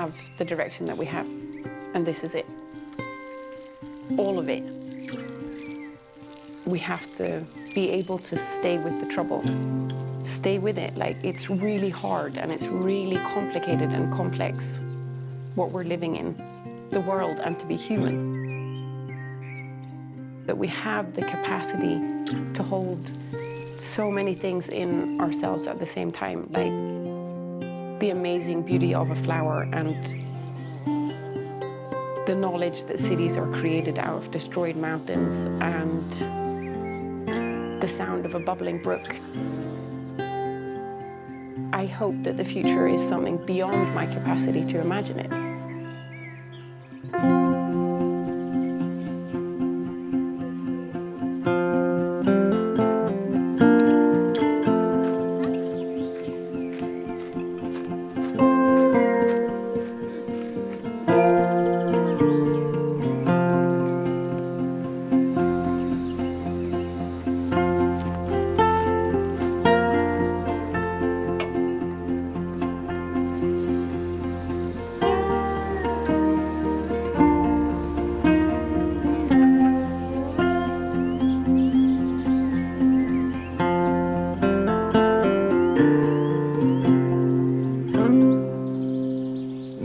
have the direction that we have, and this is it. All of it. We have to be able to stay with the trouble. Stay with it. Like, it's really hard and it's really complicated and complex, what we're living in, the world, and to be human. That we have the capacity to hold so many things in ourselves at the same time, like the amazing beauty of a flower and the knowledge that cities are created out of destroyed mountains and the sound of a bubbling brook. I hope that the future is something beyond my capacity to imagine it.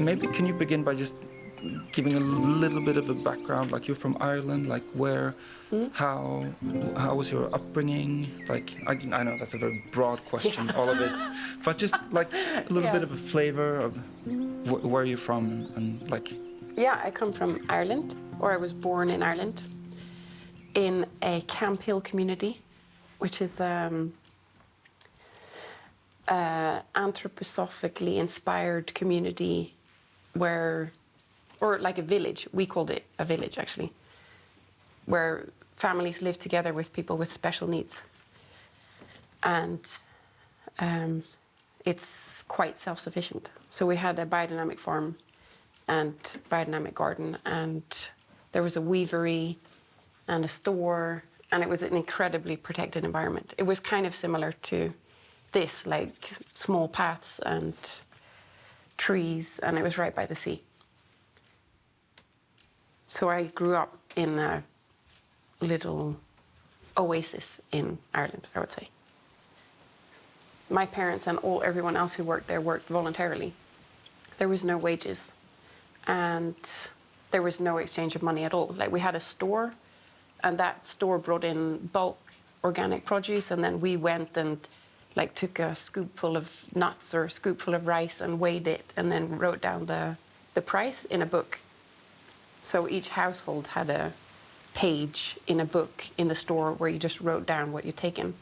Maybe can you begin by just giving a little bit of a background, like you're from Ireland, like where, how was your upbringing? Like, I know that's a very broad question, all of it, but just like a little bit of a flavor of where you're from and like. Yeah, I come from Ireland, or I was born in Ireland, in a Camphill community, which is anthroposophically inspired community where, or like a village, we called it a village actually, where families live together with people with special needs. And it's quite self-sufficient. So we had a biodynamic farm and biodynamic garden, and there was a weavery and a store, and it was an incredibly protected environment. It was kind of similar to this, like small paths and trees, and it was right by the sea. So I grew up in a little oasis in Ireland, I would say. My parents and everyone else who worked there worked voluntarily. There was no wages, and there was no exchange of money at all. Like, we had a store, and that store brought in bulk organic produce, and then we went and like took a scoopful of nuts or a scoopful of rice and weighed it and then wrote down the price in a book. So each household had a page in a book in the store where you just wrote down what you'd taken.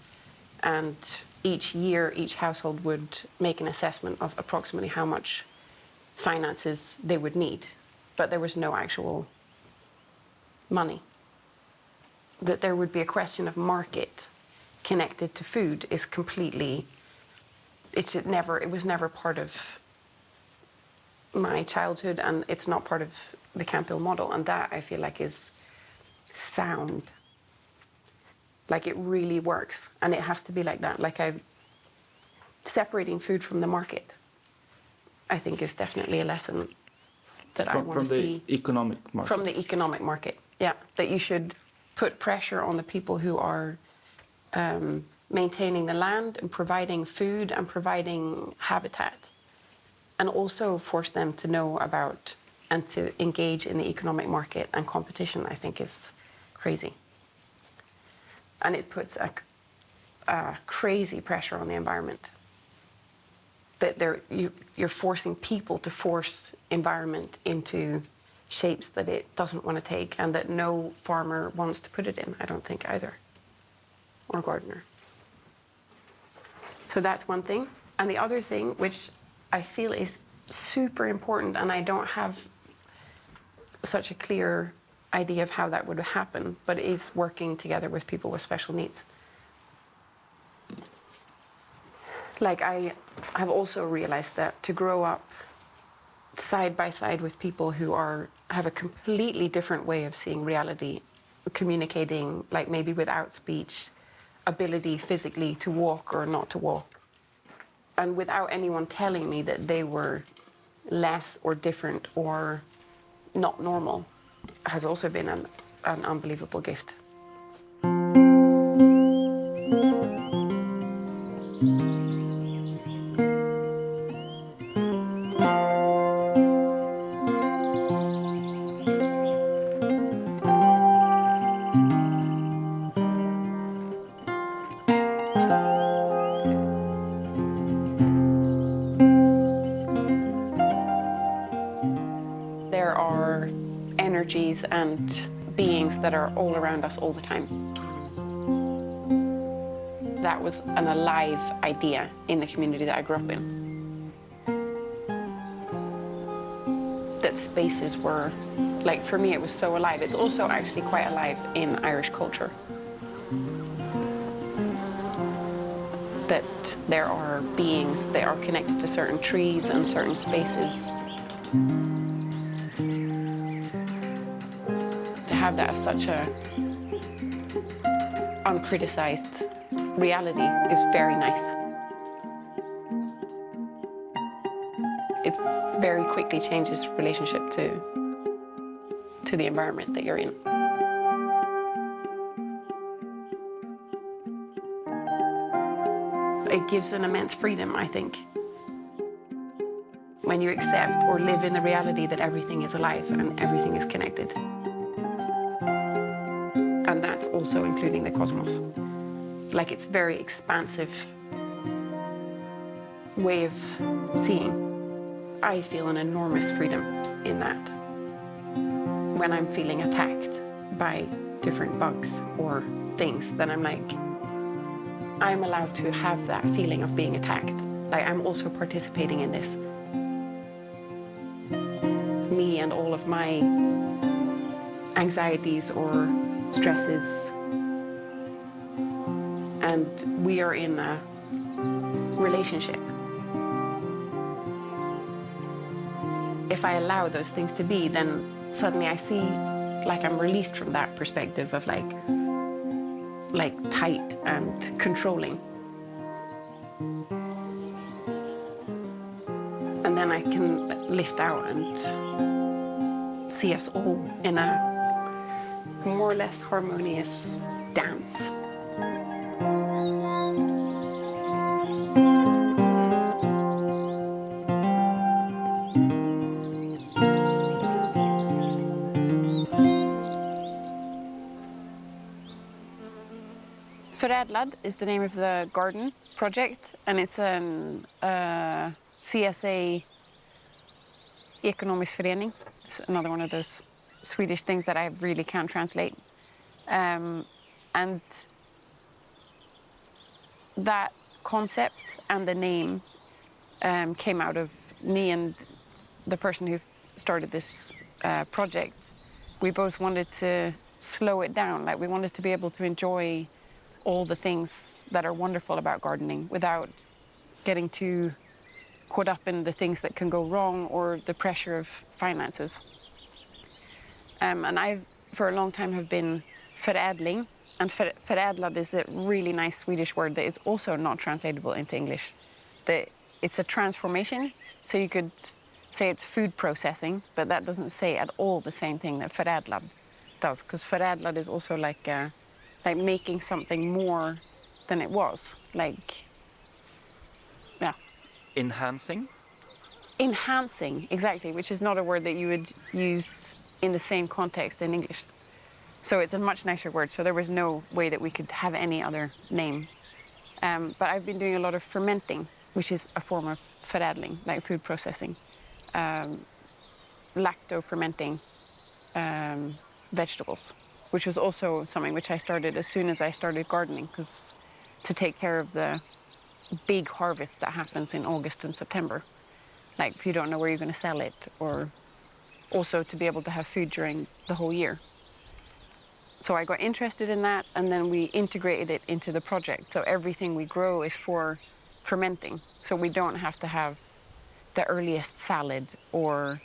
And each year, each household would make an assessment of approximately how much finances they would need. But there was no actual money. That there would be a question of market connected to food is completely, it was never part of my childhood, and it's not part of the Camphill model, and that I feel like is sound. Like, it really works, and it has to be like that. Like, separating food from the market, I think, is definitely a lesson that I want to see. From the economic market? From the economic market, yeah. That you should put pressure on the people who are maintaining the land and providing food and providing habitat, and also force them to know about and to engage in the economic market and competition, I think, is crazy. And it puts a crazy pressure on the environment. That you're forcing people to force environment into shapes that it doesn't want to take, and that no farmer wants to put it in, I don't think, either. Or gardener. So that's one thing. And the other thing, which I feel is super important, and I don't have such a clear idea of how that would happen, but is working together with people with special needs. Like, I have also realized that to grow up side by side with people who have a completely different way of seeing reality, communicating, like maybe without speech, ability physically to walk or not to walk, and without anyone telling me that they were less or different or not normal has also been an unbelievable gift. There are energies and beings that are all around us all the time. That was an alive idea in the community that I grew up in. That spaces were, like for me it was so alive. It's also actually quite alive in Irish culture. That there are beings that are connected to certain trees and certain spaces. To have that as such a uncriticized reality is very nice. It very quickly changes relationship to the environment that you're in. It gives an immense freedom, I think. When you accept or live in the reality that everything is alive and everything is connected. And that's also including the cosmos. Like, it's very expansive way of seeing. I feel an enormous freedom in that. When I'm feeling attacked by different bugs or things, then I'm like, I'm allowed to have that feeling of being attacked. Like, I'm also participating in this. Me and all of my anxieties or stresses. And we are in a relationship. If I allow those things to be, then suddenly I see, like, I'm released from that perspective of like tight and controlling. And then I can lift out and see us all in a more or less harmonious dance. Förädlad is the name of the garden project, and it's an CSA Ekonomisk Förening. It's another one of those Swedish things that I really can't translate. And that concept and the name came out of me and the person who started this project. We both wanted to slow it down, like we wanted to be able to enjoy all the things that are wonderful about gardening without getting too caught up in the things that can go wrong or the pressure of finances. And I've, for a long time, have been förädling, and förädlad is a really nice Swedish word that is also not translatable into English. It's a transformation, so you could say it's food processing, but that doesn't say at all the same thing that förädlad does, because förädlad is also like making something more than it was, like, yeah. Enhancing? Enhancing, exactly, which is not a word that you would use in the same context in English. So it's a much nicer word, so there was no way that we could have any other name. But I've been doing a lot of fermenting, which is a form of förädling, like food processing. Lacto-fermenting vegetables, which was also something which I started as soon as I started gardening, because to take care of the big harvest that happens in August and September. Like, if you don't know where you're going to sell it, or also to be able to have food during the whole year. So I got interested in that, and then we integrated it into the project. So everything we grow is for fermenting. So we don't have to have the earliest salad or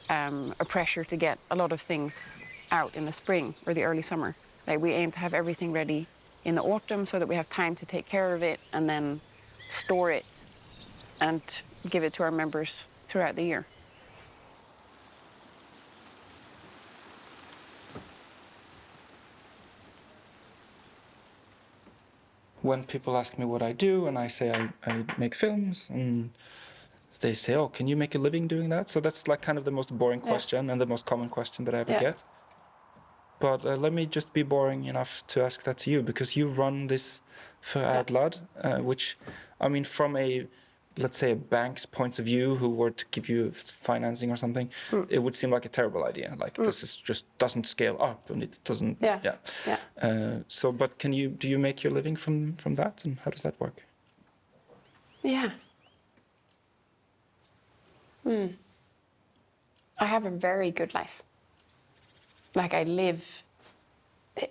a pressure to get a lot of things out in the spring or the early summer. Like, we aim to have everything ready in the autumn so that we have time to take care of it and then store it and give it to our members throughout the year. When people ask me what I do, and I say I make films, and they say, oh, can you make a living doing that? So that's like kind of the most boring question and the most common question that I ever get. But let me just be boring enough to ask that to you, because you run this Förädlad, which, I mean, from a, let's say, a bank's point of view, who were to give you financing or something, it would seem like a terrible idea. Like this is just doesn't scale up, and it doesn't. So, but do you make your living from that, and how does that work? Yeah. I have a very good life. Like, I live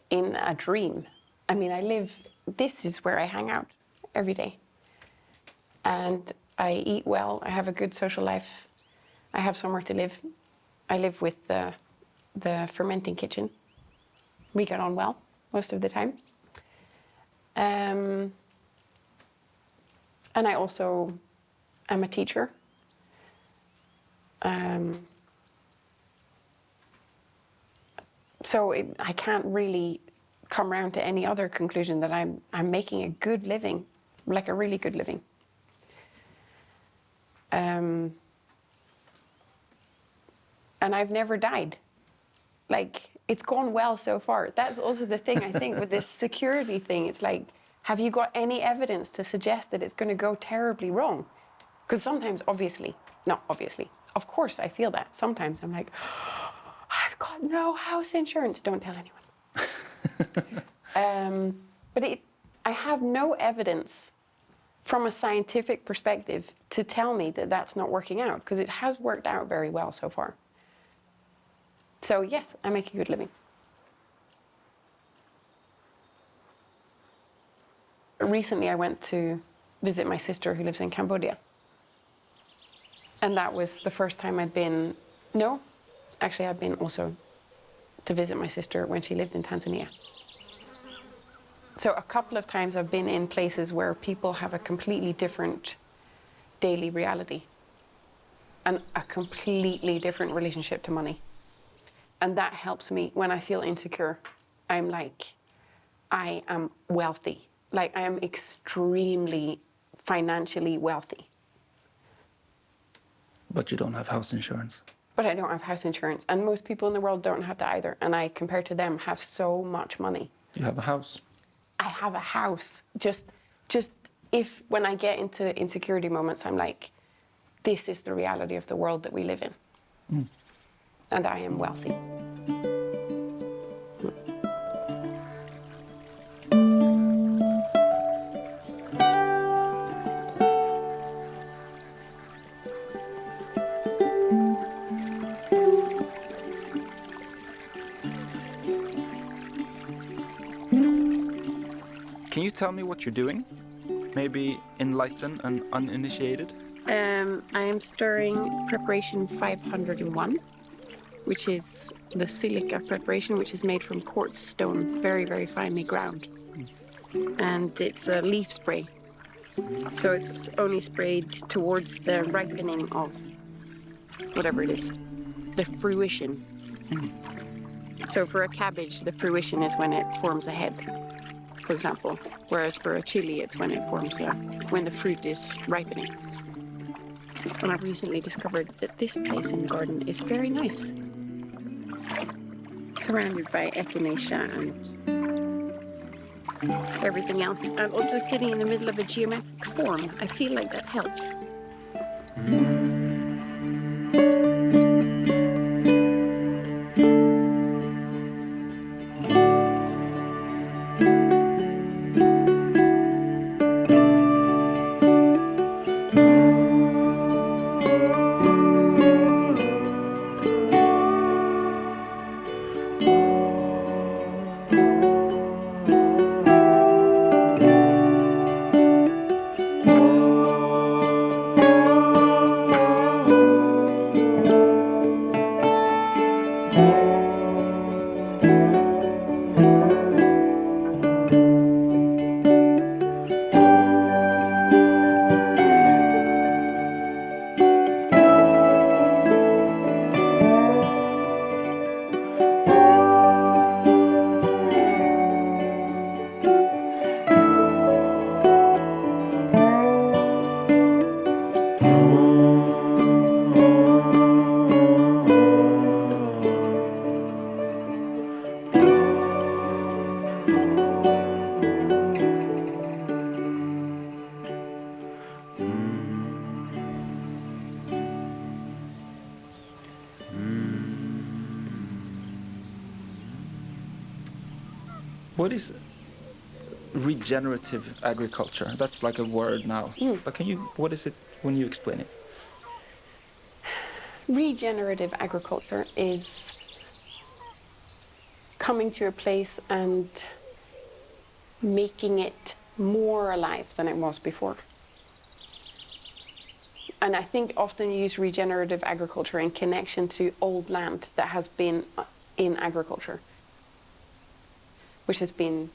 in a dream. I mean, this is where I hang out every day. And I eat well, I have a good social life, I have somewhere to live. I live with the fermenting kitchen. We get on well most of the time. And I also am a teacher. So I can't really come around to any other conclusion that I'm making a good living, like a really good living. And I've never died. Like, it's gone well so far. That's also the thing, I think, with this security thing. It's like, have you got any evidence to suggest that it's going to go terribly wrong? Because sometimes, of course I feel that. Sometimes I'm like, I've got no house insurance. Don't tell anyone. But I have no evidence from a scientific perspective to tell me that that's not working out, because it has worked out very well so far. So yes, I make a good living. Recently I went to visit my sister who lives in Cambodia. And that was the first time I'd been, no, actually I've been also to visit my sister when she lived in Tanzania. So a couple of times I've been in places where people have a completely different daily reality and a completely different relationship to money. And that helps me when I feel insecure. I'm like, I am wealthy. Like, I am extremely financially wealthy. But you don't have house insurance. But I don't have house insurance. And most people in the world don't have that either. And I, compared to them, have so much money. You have a house. I have a house. Just if when I get into insecurity moments, I'm like, this is the reality of the world that we live in. And I am wealthy. Can you tell me what you're doing? Maybe enlighten an uninitiated? I am stirring preparation 501, which is the silica preparation, which is made from quartz stone, very, very finely ground. And it's a leaf spray. So it's only sprayed towards the ripening of whatever it is, the fruition. So for a cabbage, the fruition is when it forms a head, for example. Whereas for a chili, it's when it forms when the fruit is ripening. And I've recently discovered that this place in the garden is very nice. Surrounded by echinacea and everything else. I'm also sitting in the middle of a geometric form. I feel like that helps. What is regenerative agriculture? That's like a word now. But what is it when you explain it? Regenerative agriculture is coming to a place and making it more alive than it was before. And I think often you use regenerative agriculture in connection to old land that has been in agriculture, which has been,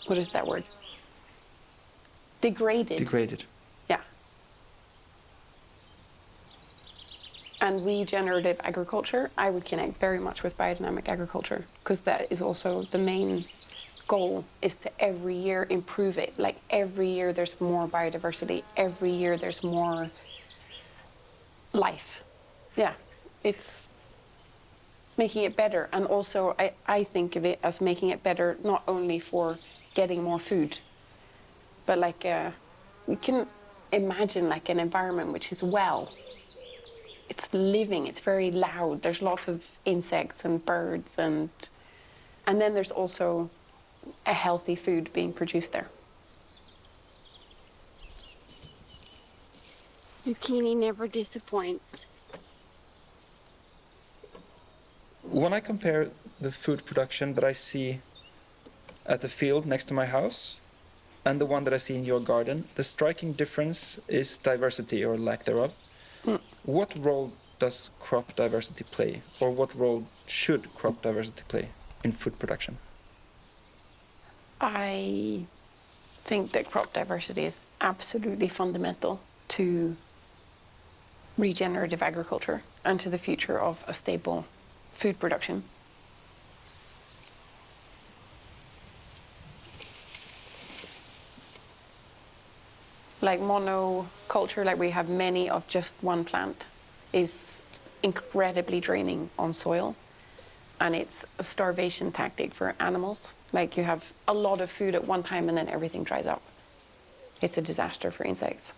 what is that word? Degraded. Degraded. Yeah. And regenerative agriculture, I would connect very much with biodynamic agriculture, because that is also the main goal, is to every year improve it. Like every year there's more biodiversity, every year there's more life. Yeah, it's making it better. And also I think of it as making it better not only for getting more food, but like we can imagine like an environment which is it's living, it's very loud, there's lots of insects and birds, and then there's also a healthy food being produced there. Zucchini never disappoints. When I compare the food production that I see at the field next to my house and the one that I see in your garden, the striking difference is diversity or lack thereof. What role does crop diversity play, or what role should crop diversity play in food production? I think that crop diversity is absolutely fundamental to regenerative agriculture and to the future of a stable food production. Like monoculture, like we have many of just one plant, is incredibly draining on soil, and it's a starvation tactic for animals. Like you have a lot of food at one time and then everything dries up. It's a disaster for insects,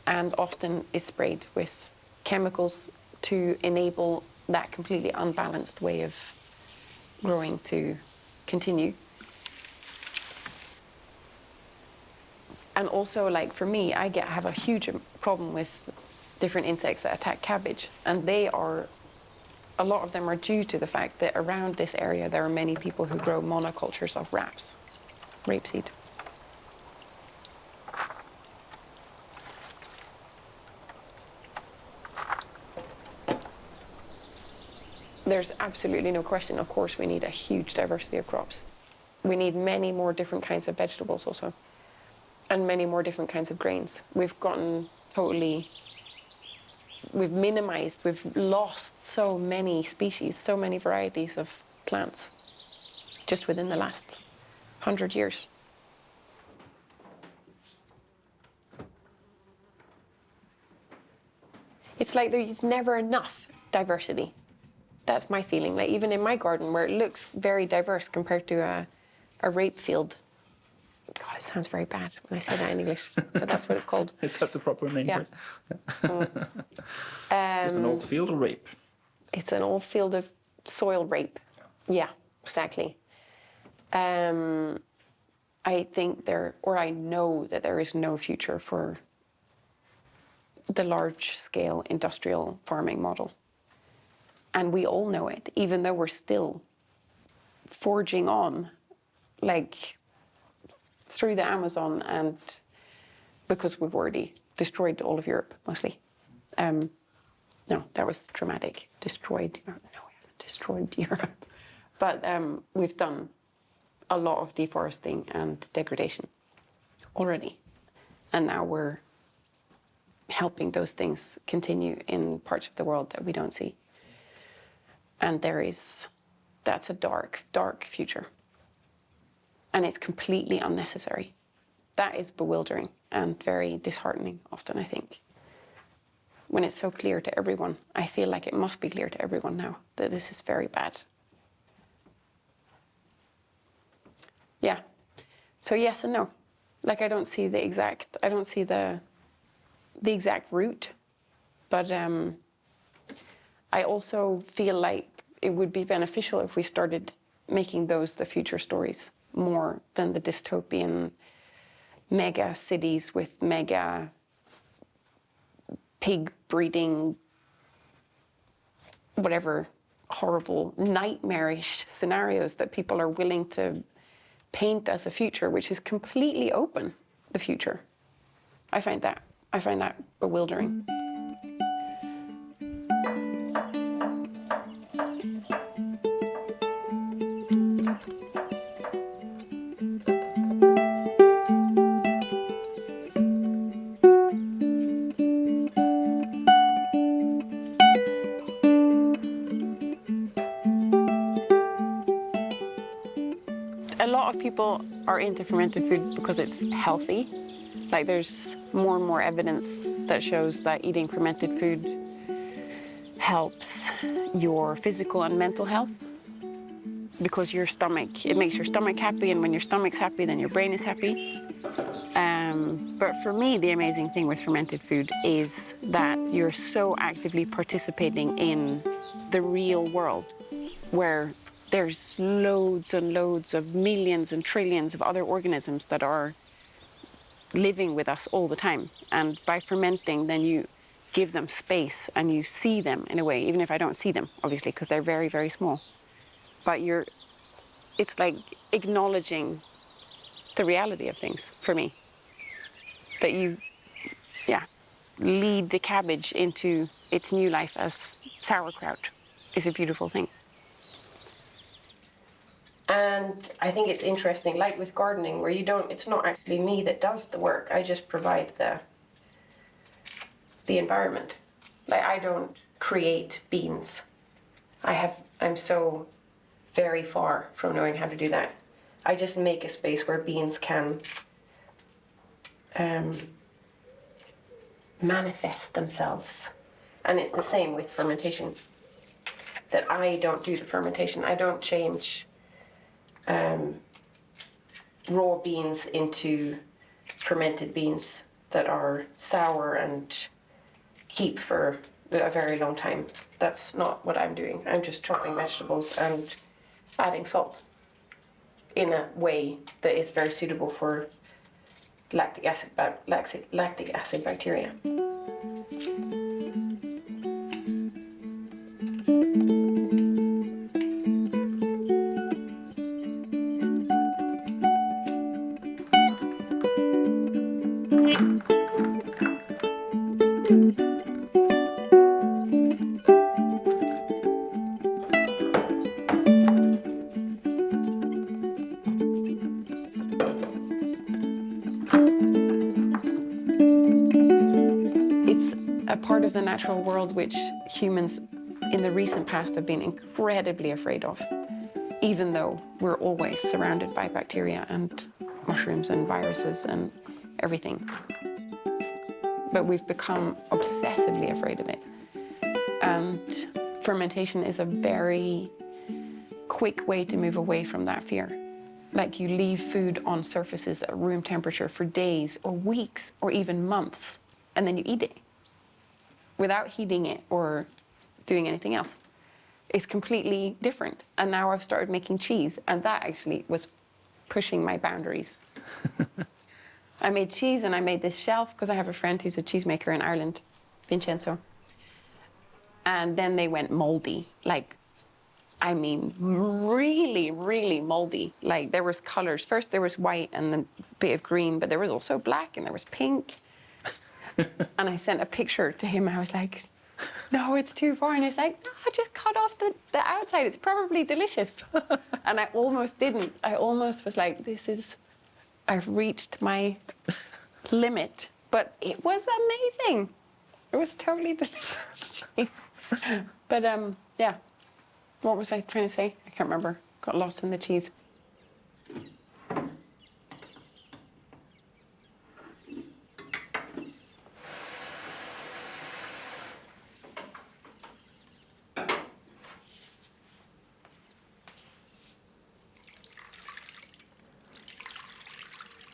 and often is sprayed with chemicals to enable that completely unbalanced way of growing to continue. And also, like for me, I have a huge problem with different insects that attack cabbage, and a lot of them are due to the fact that around this area there are many people who grow monocultures of rapeseed. There's absolutely no question, of course, we need a huge diversity of crops. We need many more different kinds of vegetables also, and many more different kinds of grains. We've minimized, we've lost so many species, so many varieties of plants just within the last 100 years. It's like there's never enough diversity. That's my feeling. Like even in my garden, where it looks very diverse compared to a rape field. God, it sounds very bad when I say that in English, but that's what it's called. Is that the proper name for it? Just an old field of rape. It's an old field of soil rape. Yeah, exactly. I think I know that there is no future for the large-scale industrial farming model. And we all know it, even though we're still forging on, like, through the Amazon, and because we've already destroyed all of Europe, mostly. No, that was dramatic. Destroyed Europe. No, we haven't destroyed Europe. But we've done a lot of deforesting and degradation already. And now we're helping those things continue in parts of the world that we don't see. And that's a dark, dark future. And it's completely unnecessary. That is bewildering and very disheartening often, I think. When it's so clear to everyone, I feel like it must be clear to everyone now that this is very bad. Yeah. So yes and no. Like I don't see the exact route, but I also feel like it would be beneficial if we started making those the future stories. more than the dystopian mega cities with mega pig breeding, whatever horrible, nightmarish scenarios that people are willing to paint as a future, which is completely open, the future. I find that bewildering. A lot of people are into fermented food because it's healthy. Like there's more and more evidence that shows that eating fermented food helps your physical and mental health because it makes your stomach happy, and when your stomach's happy, then your brain is happy. But for me, the amazing thing with fermented food is that you're so actively participating in the real world where there's loads and loads of millions and trillions of other organisms that are living with us all the time. And by fermenting, then you give them space and you see them in a way, even if I don't see them, obviously, because they're very, very small. But it's like acknowledging the reality of things for me. That you, lead the cabbage into its new life as sauerkraut is a beautiful thing. And I think it's interesting, like with gardening, where it's not actually me that does the work. I just provide the environment. Like I don't create beans. I'm so very far from knowing how to do that. I just make a space where beans can manifest themselves. And it's the same with fermentation. That I don't do the fermentation. I don't change raw beans into fermented beans that are sour and keep for a very long time. That's not what I'm doing. I'm just chopping vegetables and adding salt in a way that is very suitable for lactic acid bacteria. A part of the natural world which humans in the recent past have been incredibly afraid of, even though we're always surrounded by bacteria and mushrooms and viruses and everything. But we've become obsessively afraid of it. And fermentation is a very quick way to move away from that fear. Like you leave food on surfaces at room temperature for days or weeks or even months, and then you eat it without heating it or doing anything else. It's completely different. And now I've started making cheese, and that actually was pushing my boundaries. I made cheese, and I made this shelf because I have a friend who's a cheesemaker in Ireland, Vincenzo. And then they went moldy, I mean, really, really moldy. Like there was colors. First there was white and a bit of green, but there was also black and there was pink. And I sent a picture to him. I was like, no, it's too far. And he's like, no, just cut off the outside. It's probably delicious. And I almost didn't. I almost was like, I've reached my limit. But it was amazing. It was totally delicious. But yeah, what was I trying to say? I can't remember. Got lost in the cheese.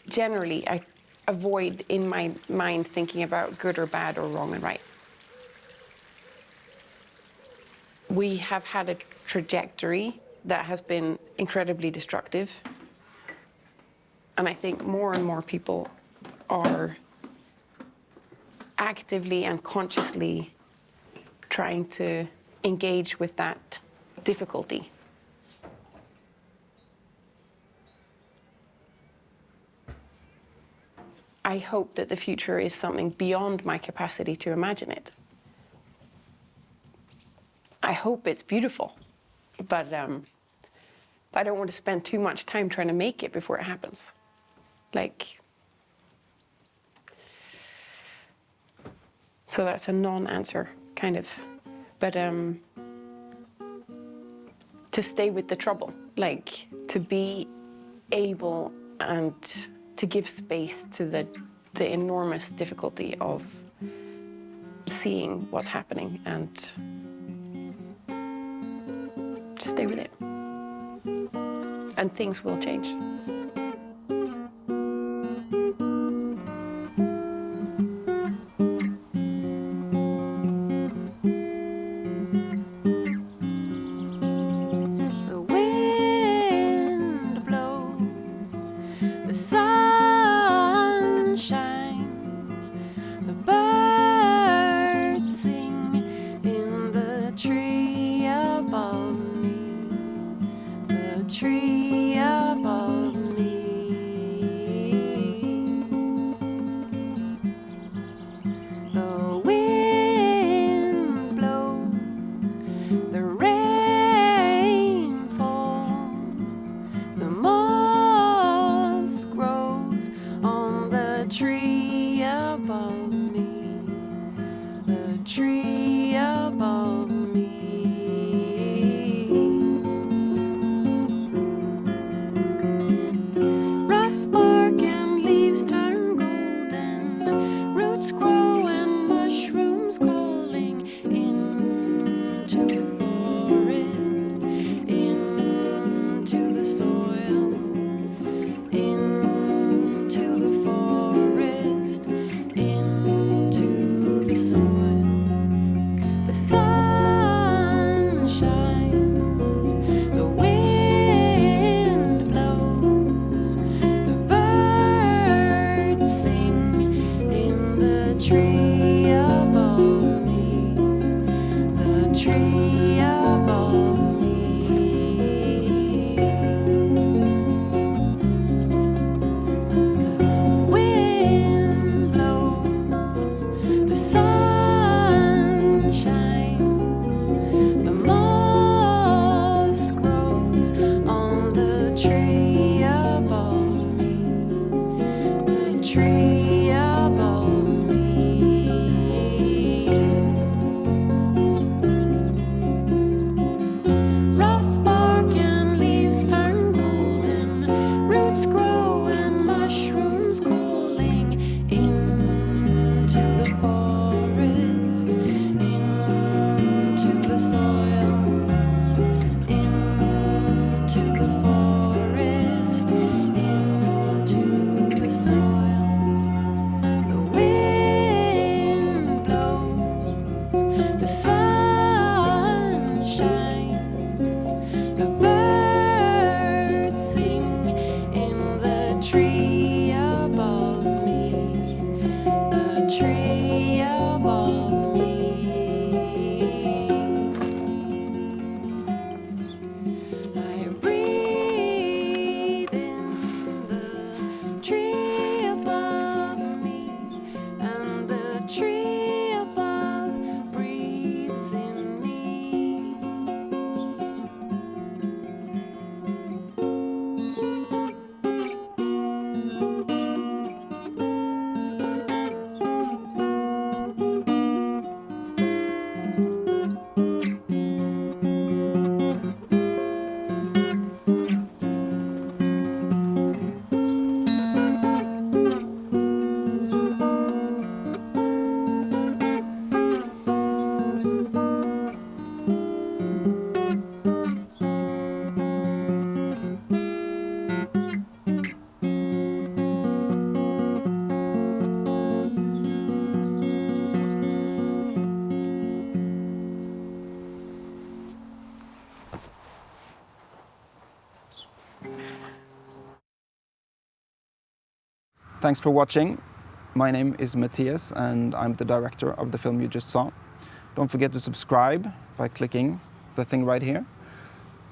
Generally, I avoid in my mind thinking about good or bad or wrong and right. We have had a trajectory that has been incredibly destructive. And I think more and more people are actively and consciously trying to engage with that difficulty. I hope that the future is something beyond my capacity to imagine it. I hope it's beautiful, but I don't want to spend too much time trying to make it before it happens. So that's a non-answer, kind of. But to stay with the trouble, to be able and to give space to the enormous difficulty of seeing what's happening and just stay with it. And things will change. Into the forest. Thanks for watching. My name is Matthias and I'm the director of the film you just saw. Don't forget to subscribe by clicking the thing right here.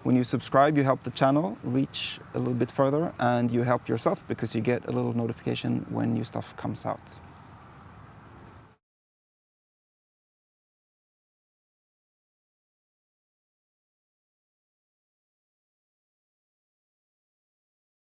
When you subscribe, you help the channel reach a little bit further and you help yourself because you get a little notification when new stuff comes out.